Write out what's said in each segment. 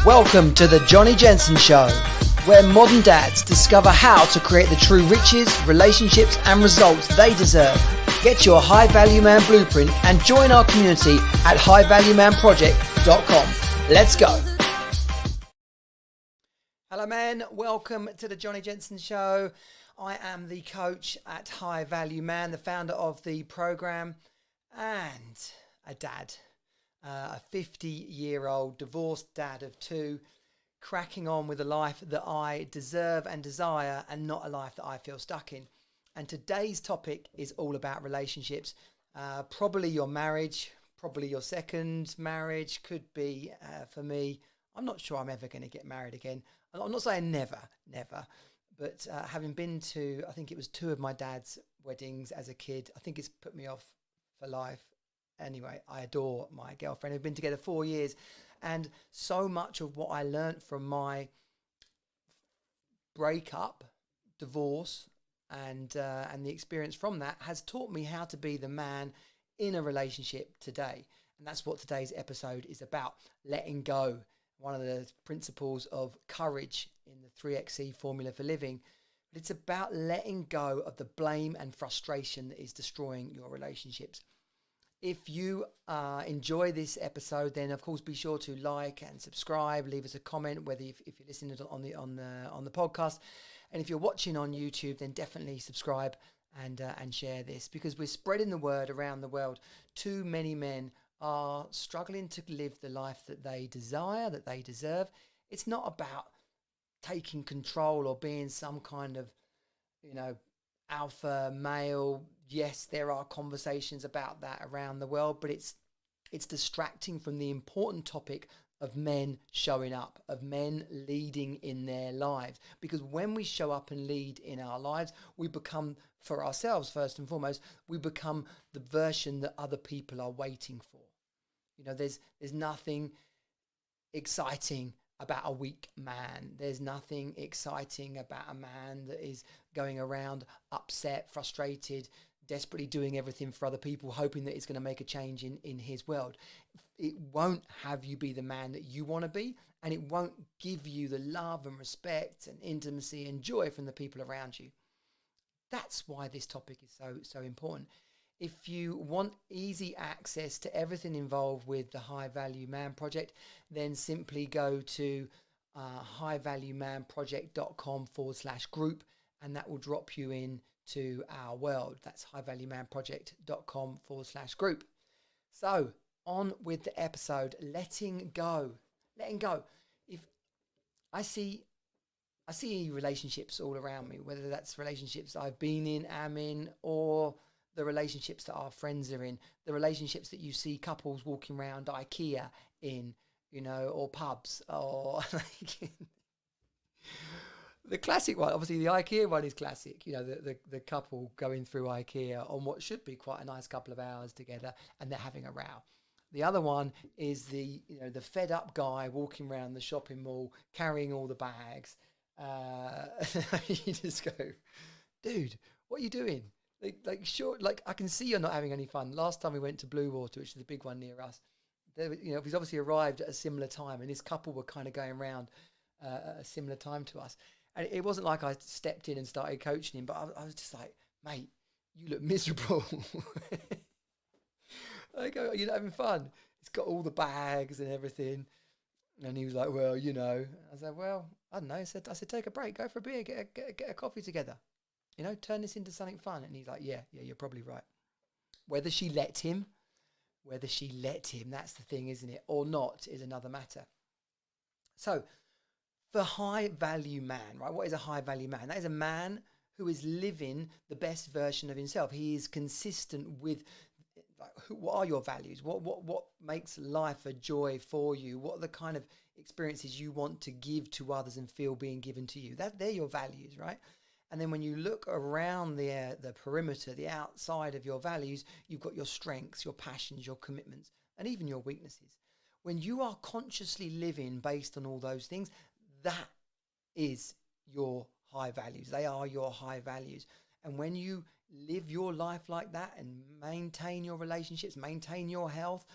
Welcome to the Johnny Jensen Show, where modern dads discover how to create the true riches, relationships and results they deserve. Get your High Value Man blueprint and join our community at highvaluemanproject.com. Let's go. Hello man, welcome to the Johnny Jensen Show. I am the coach at High Value Man, the founder of the program and a dad. A 50-year-old divorced dad of two, cracking on with a life that I deserve and desire and not a life that I feel stuck in. And today's topic is all about relationships. Probably your marriage, probably your second marriage, could be for me. I'm not sure I'm ever going to get married again. I'm not saying never, but having been to, I think it was 2 of my dad's weddings as a kid, I think it's put me off for life. Anyway, I adore my girlfriend. We've been together 4 years, and so much of what I learned from my breakup, divorce, and the experience from that has taught me how to be the man in a relationship today. And that's what today's episode is about, letting go. One of the principles of courage in the 3XC formula for living. But it's about letting go of the blame and frustration that is destroying your relationships. If you enjoy this episode, then of course be sure to like and subscribe. Leave us a comment, whether if you're listening on the podcast, and if you're watching on YouTube, then definitely subscribe and share this, because we're spreading the word around the world. Too many men are struggling to live the life that they desire, that they deserve. It's not about taking control or being some kind of, alpha male. Yes, there are conversations about that around the world, but it's distracting from the important topic of men showing up, of men leading in their lives. Because when we show up and lead in our lives, we become, for ourselves first and foremost, we become the version that other people are waiting for. There's nothing exciting about a weak man. There's nothing exciting about a man that is going around upset, frustrated, desperately doing everything for other people, hoping that it's going to make a change in his world. It won't have you be the man that you want to be, and it won't give you the love and respect and intimacy and joy from the people around you. That's why this topic is so important. If you want easy access to everything involved with the High Value Man Project, then simply go to highvaluemanproject.com/group, and that will drop you in to our world. That's highvaluemanproject.com/group. So on with the episode, letting go. If I see relationships all around me, whether that's relationships I've been in, am in, or the relationships that our friends are in, the relationships that you see couples walking around IKEA in, or pubs, or the classic one. Obviously, the IKEA one is classic. The couple going through IKEA on what should be quite a nice couple of hours together, and they're having a row. The other one is the fed up guy walking around the shopping mall carrying all the bags. You just go, dude, what are you doing? Sure, I can see you're not having any fun. Last time we went to Blue Water, which is a big one near us, he's obviously arrived at a similar time, and this couple were kind of going around at a similar time to us. And it wasn't like I stepped in and started coaching him, but I was just like, mate, you look miserable. I go, you're not having fun. It's got all the bags and everything. And he was like, well, I was like, well, I don't know. I said, take a break, go for a beer, get a coffee together. Turn this into something fun. And he's like, yeah, you're probably right. Whether she let him, that's the thing, isn't it? Or not is another matter. So for high value man, right? What is a high value man? That is a man who is living the best version of himself. He is consistent with what are your values? What makes life a joy for you? What are the kind of experiences you want to give to others and feel being given to you? They're your values, right? And then when you look around the perimeter, the outside of your values, you've got your strengths, your passions, your commitments, and even your weaknesses. When you are consciously living based on all those things, that is your high values. They are your high values. And when you live your life like that and maintain your relationships, maintain your health,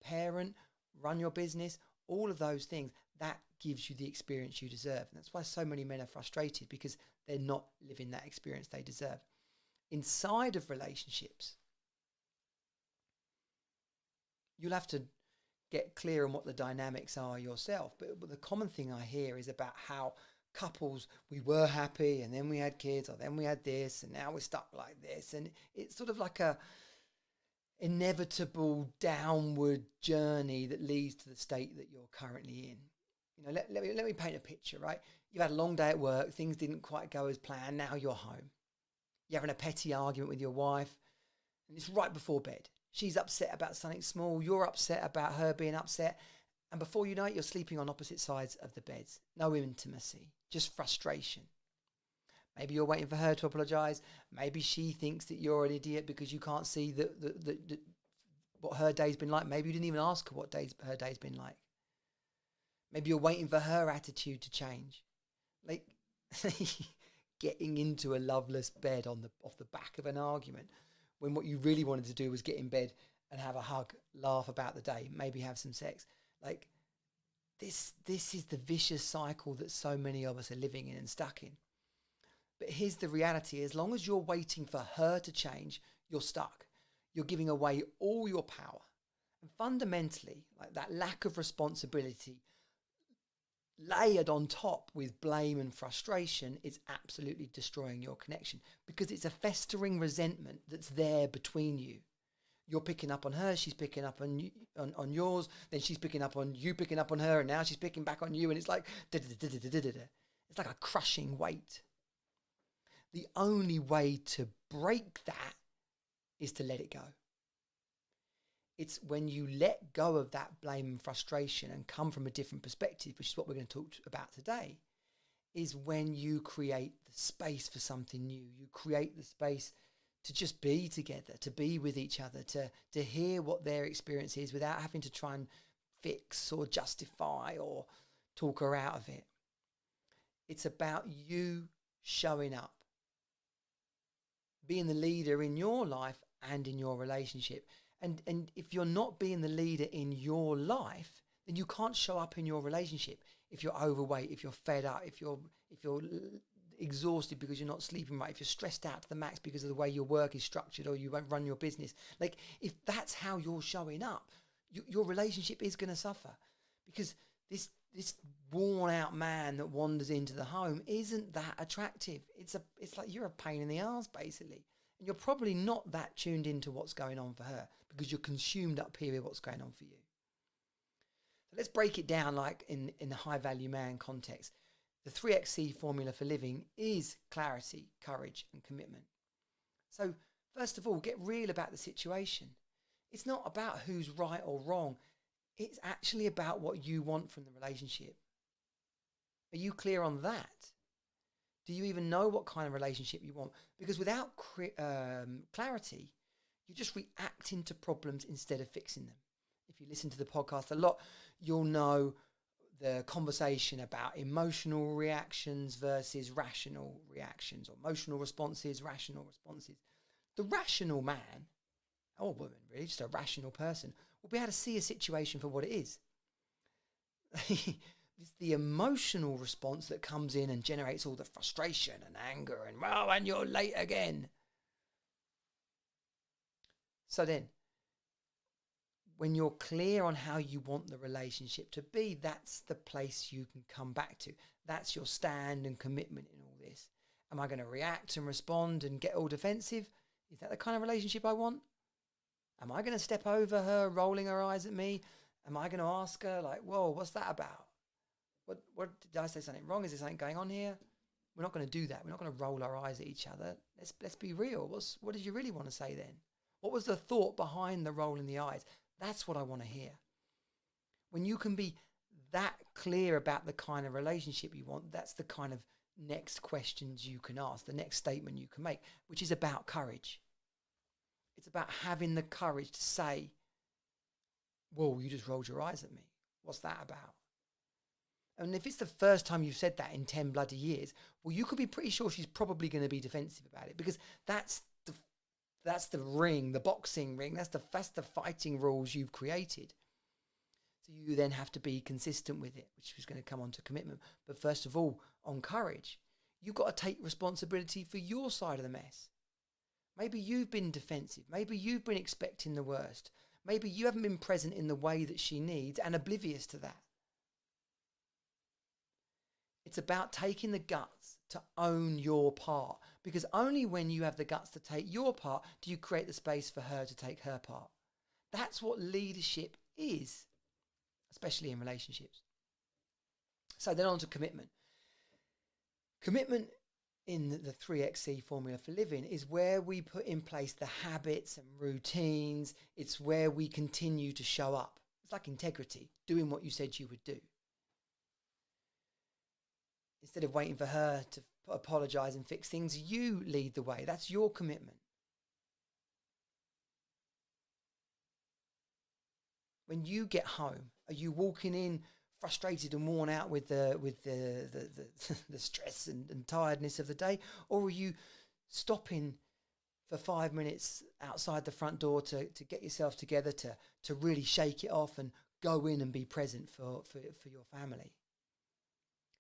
parent, run your business, all of those things, that gives you the experience you deserve. And that's why so many men are frustrated, because they're not living that experience they deserve. Inside of relationships, you'll have to get clear on what the dynamics are yourself. But the common thing I hear is about how couples, we were happy and then we had kids, or then we had this and now we're stuck like this. And it's sort of like a inevitable downward journey that leads to the state that you're currently in. You know, let me paint a picture, right? You've had a long day at work, things didn't quite go as planned, now you're home. You're having a petty argument with your wife, and it's right before bed. She's upset about something small, you're upset about her being upset, and before you know it, you're sleeping on opposite sides of the beds. No intimacy, just frustration. Maybe you're waiting for her to apologise. Maybe she thinks that you're an idiot because you can't see what her day's been like. Maybe you didn't even ask her what her day's been like. Maybe you're waiting for her attitude to change. Like getting into a loveless bed off the back of an argument, when what you really wanted to do was get in bed and have a hug, laugh about the day, maybe have some sex. Like this is the vicious cycle that so many of us are living in and stuck in. But here's the reality: as long as you're waiting for her to change, you're stuck. You're giving away all your power. And fundamentally, like that lack of responsibility layered on top with blame and frustration is absolutely destroying your connection, because it's a festering resentment that's there between you. You're picking up on her, she's picking up on yours, then she's picking up on you, picking up on her, and now she's picking back on you, and it's like it's like a crushing weight. The only way to break that is to let it go. It's when you let go of that blame and frustration and come from a different perspective, which is what we're going to talk about today, is when you create the space for something new. You create the space to just be together, to be with each other, to hear what their experience is without having to try and fix or justify or talk her out of it. It's about you showing up, being the leader in your life and in your relationship. And if you're not being the leader in your life, then you can't show up in your relationship. If you're overweight, if you're fed up, if you're exhausted because you're not sleeping right, if you're stressed out to the max because of the way your work is structured or you won't run your business, like if that's how you're showing up, your relationship is going to suffer, because this worn out man that wanders into the home isn't that attractive. It's like you're a pain in the arse, basically. And you're probably not that tuned into what's going on for her, because you're consumed up here with what's going on for you. So let's break it down, like in the high value man context. The 3XC formula for living is clarity, courage, and commitment. So first of all, get real about the situation. It's not about who's right or wrong. It's actually about what you want from the relationship. Are you clear on that? Do you even know what kind of relationship you want? Because without clarity, you're just reacting to problems instead of fixing them. If you listen to the podcast a lot, you'll know the conversation about emotional reactions versus rational reactions, or emotional responses, rational responses. The rational man, or woman really, just a rational person, will be able to see a situation for what it is. It's the emotional response that comes in and generates all the frustration and anger and, oh, and you're late again. So then, when you're clear on how you want the relationship to be, that's the place you can come back to. That's your stand and commitment in all this. Am I going to react and respond and get all defensive? Is that the kind of relationship I want? Am I going to step over her, rolling her eyes at me? Am I going to ask her, like, whoa, what's that about? What did I say something wrong? Is there something going on here? We're not going to do that. We're not going to roll our eyes at each other. Let's be real. What did you really want to say then? What was the thought behind the rolling the eyes? That's what I want to hear. When you can be that clear about the kind of relationship you want, that's the kind of next questions you can ask, the next statement you can make, which is about courage. It's about having the courage to say, whoa, you just rolled your eyes at me. What's that about? And if it's the first time you've said that in 10 bloody years, well, you could be pretty sure she's probably going to be defensive about it, because that's the ring, the boxing ring. That's the fighting rules you've created. you then have to be consistent with it, which is going to come on to commitment. But first of all, on courage, you've got to take responsibility for your side of the mess. Maybe you've been defensive. Maybe you've been expecting the worst. Maybe you haven't been present in the way that she needs and oblivious to that. It's about taking the guts to own your part, because only when you have the guts to take your part do you create the space for her to take her part. That's what leadership is, especially in relationships. So then on to commitment. Commitment in the 3XC formula for living is where we put in place the habits and routines. It's where we continue to show up. It's like integrity, doing what you said you would do. Instead of waiting for her to apologize and fix things, you lead the way. That's your commitment. When you get home, are you walking in frustrated and worn out with the stress and tiredness of the day, or are you stopping for 5 minutes outside the front door to get yourself together to really shake it off and go in and be present for your family?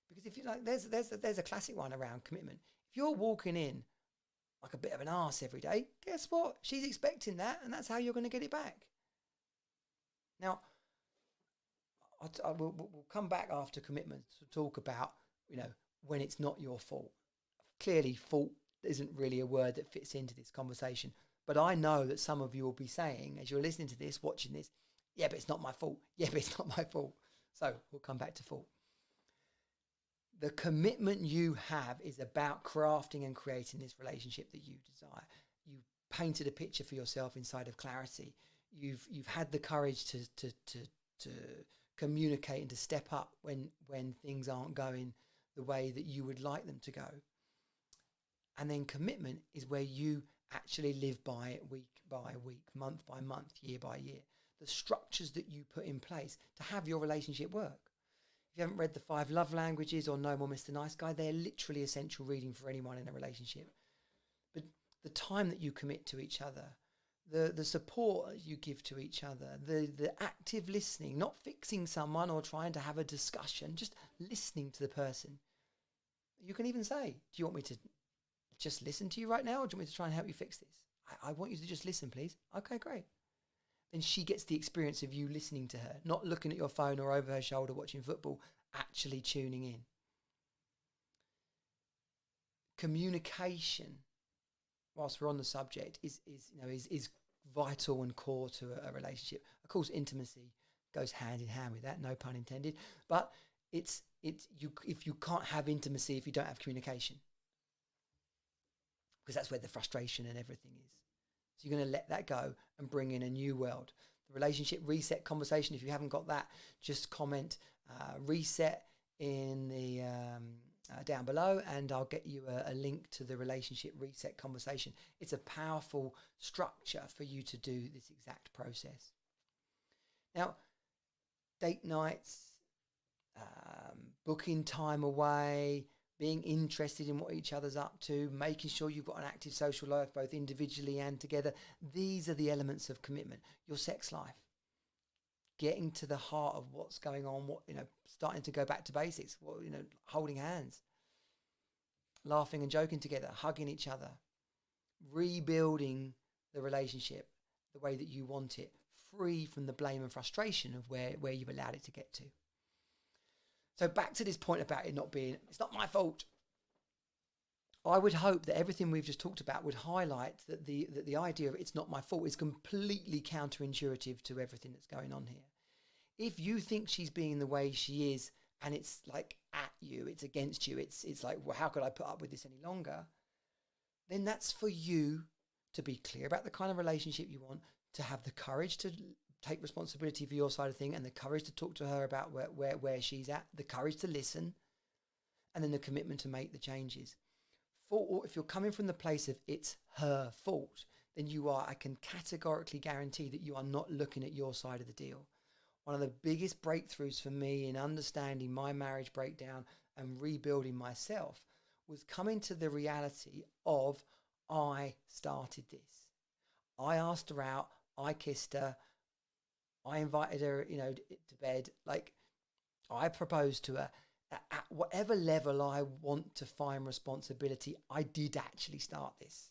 Because if you like, there's a classic one around commitment. If you're walking in like a bit of an arse every day, guess what? She's expecting that, and that's how you're going to get it back. Now, we'll come back after commitment to talk about, when it's not your fault. Clearly, fault isn't really a word that fits into this conversation. But I know that some of you will be saying, as you're listening to this, watching this, yeah, but it's not my fault. Yeah, but it's not my fault. So we'll come back to fault. The commitment you have is about crafting and creating this relationship that you desire. You painted a picture for yourself inside of clarity. You've had the courage to communicate and to step up when things aren't going the way that you would like them to go. And then commitment is where you actually live by it week by week, month by month, year by year. The structures that you put in place to have your relationship work. If you haven't read the 5 love languages or No More Mr. Nice Guy, they're literally essential reading for anyone in a relationship. But the time that you commit to each other, the support you give to each other, the active listening, not fixing someone or trying to have a discussion, just listening to the person. You can even say, do you want me to just listen to you right now, or do you want me to try and help you fix this? I want you to just listen, please. Okay, great. Then she gets the experience of you listening to her, not looking at your phone or over her shoulder watching football, actually tuning in. Communication, whilst we're on the subject, is vital and core to a relationship. Of course, intimacy goes hand in hand with that, no pun intended. But if you can't have intimacy if you don't have communication, because that's where the frustration and everything is. So you're going to let that go and bring in a new world. The relationship reset conversation, if you haven't got that, just comment reset in the down below, and I'll get you a link to the relationship reset conversation. It's a powerful structure for you to do this exact process. Now, date nights, booking time away, being interested in what each other's up to, making sure you've got an active social life, both individually and together. These are the elements of commitment. Your sex life, getting to the heart of what's going on, starting to go back to basics, holding hands, laughing and joking together, hugging each other, rebuilding the relationship the way that you want it, free from the blame and frustration of where you've allowed it to get to. So back to this point about it not being, it's not my fault. I would hope that everything we've just talked about would highlight that the idea of it's not my fault is completely counterintuitive to everything that's going on here. If you think she's being the way she is and it's like at you, it's against you, it's like, well, how could I put up with this any longer? Then that's for you to be clear about the kind of relationship you want, to have the courage to take responsibility for your side of thing, and the courage to talk to her about where she's at, the courage to listen, and then the commitment to make the changes. If you're coming from the place of it's her fault, then I can categorically guarantee that you are not looking at your side of the deal. One of the biggest breakthroughs for me in understanding my marriage breakdown and rebuilding myself was coming to the reality of I started this. I asked her out, I kissed her, I invited her, to bed. Like, I proposed to her. At whatever level I want to find responsibility, I did actually start this.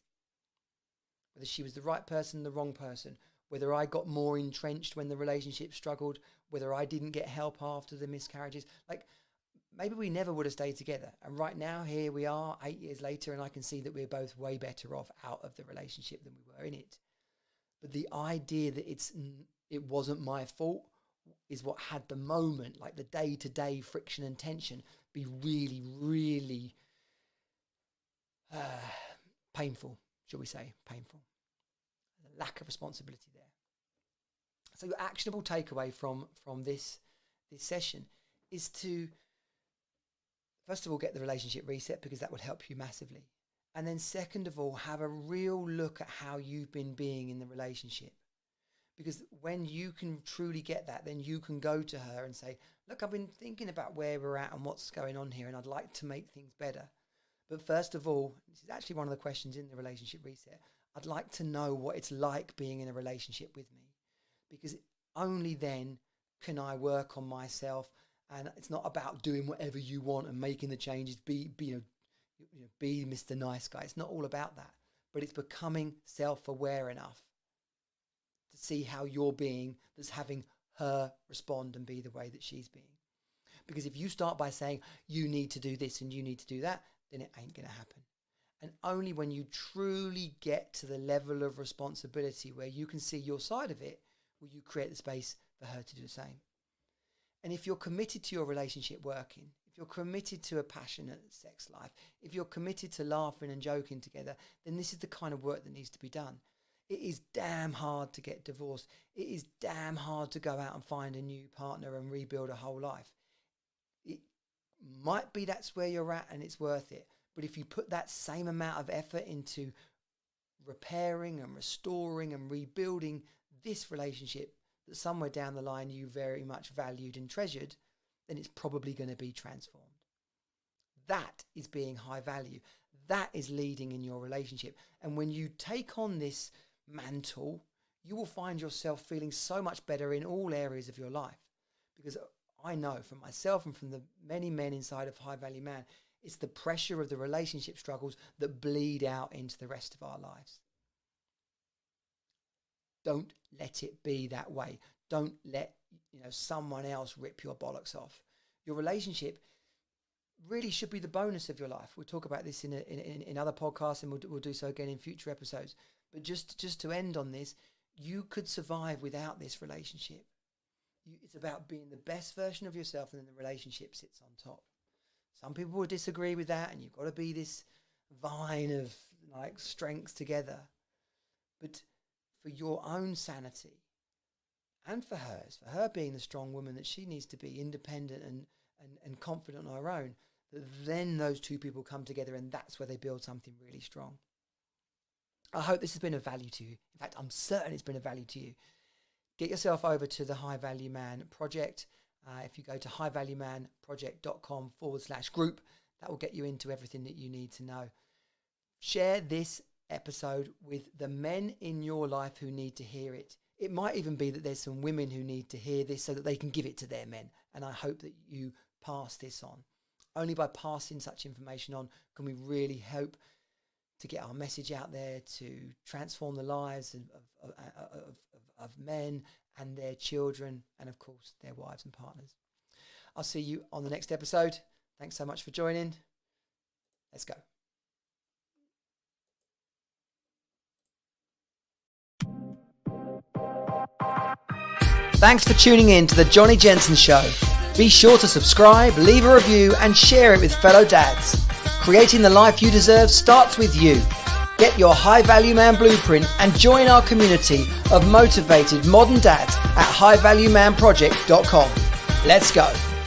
Whether she was the right person, the wrong person, whether I got more entrenched when the relationship struggled, whether I didn't get help after the miscarriages. Like, maybe we never would have stayed together. And right now, here we are 8 years later, and I can see that we're both way better off out of the relationship than we were in it. But the idea that it wasn't my fault is what had the moment, like the day-to-day friction and tension, be really, really painful, shall we say, painful. The lack of responsibility there. So your actionable takeaway from this session is to, first of all, get the relationship reset, because that would help you massively. And then second of all, have a real look at how you've been being in the relationship. Because when you can truly get that, then you can go to her and say, look, I've been thinking about where we're at and what's going on here, and I'd like to make things better. But first of all, this is actually one of the questions in the relationship reset. I'd like to know what it's like being in a relationship with me, because only then can I work on myself. And it's not about doing whatever you want and making the changes, be Mr. Nice Guy. It's not all about that, but it's becoming self-aware enough to see how you're being, that's having her respond and be the way that she's being. Because if you start by saying, you need to do this and you need to do that, then it ain't going to happen. And only when you truly get to the level of responsibility where you can see your side of it, will you create the space for her to do the same. And if you're committed to your relationship working, if you're committed to a passionate sex life, if you're committed to laughing and joking together, then this is the kind of work that needs to be done. It is damn hard to get divorced. It is damn hard to go out and find a new partner and rebuild a whole life. It might be that's where you're at and it's worth it. But if you put that same amount of effort into repairing and restoring and rebuilding this relationship that somewhere down the line you very much valued and treasured, then it's probably going to be transformed. That is being high value. That is leading in your relationship. And when you take on this mantle, you will find yourself feeling so much better in all areas of your life. Because I know from myself and from the many men inside of High Value Man, it's the pressure of the relationship struggles that bleed out into the rest of our lives. Don't let it be that way. Don't let someone else rip your bollocks off. Your relationship really should be the bonus of your life. We'll talk about this in other podcasts, and we'll do so again in future episodes. But just to end on this, you could survive without this relationship. It's about being the best version of yourself, and then the relationship sits on top. Some people will disagree with that, and you've got to be this vine of strengths together. But for your own sanity and for hers, for her being the strong woman that she needs to be, independent and confident on her own, that then those two people come together, and that's where they build something really strong. I hope this has been of value to you. In fact, I'm certain it's been of value to you. Get yourself over to the High Value Man Project. If you go to highvalueman.project.com/group, that will get you into everything that you need to know. Share this episode with the men in your life who need to hear it. It might even be that there's some women who need to hear this so that they can give it to their men. And I hope that you pass this on. Only by passing such information on can we really hope to get our message out there, to transform the lives of men and their children, and of course their wives and partners. I'll see you on the next episode. Thanks so much for joining. Let's go. Thanks for tuning in to the Johnny Jensen Show. Be sure to subscribe, leave a review, and share it with fellow dads. Creating the life you deserve starts with you. Get your High Value Man blueprint and join our community of motivated modern dads at highvaluemanproject.com. Let's go.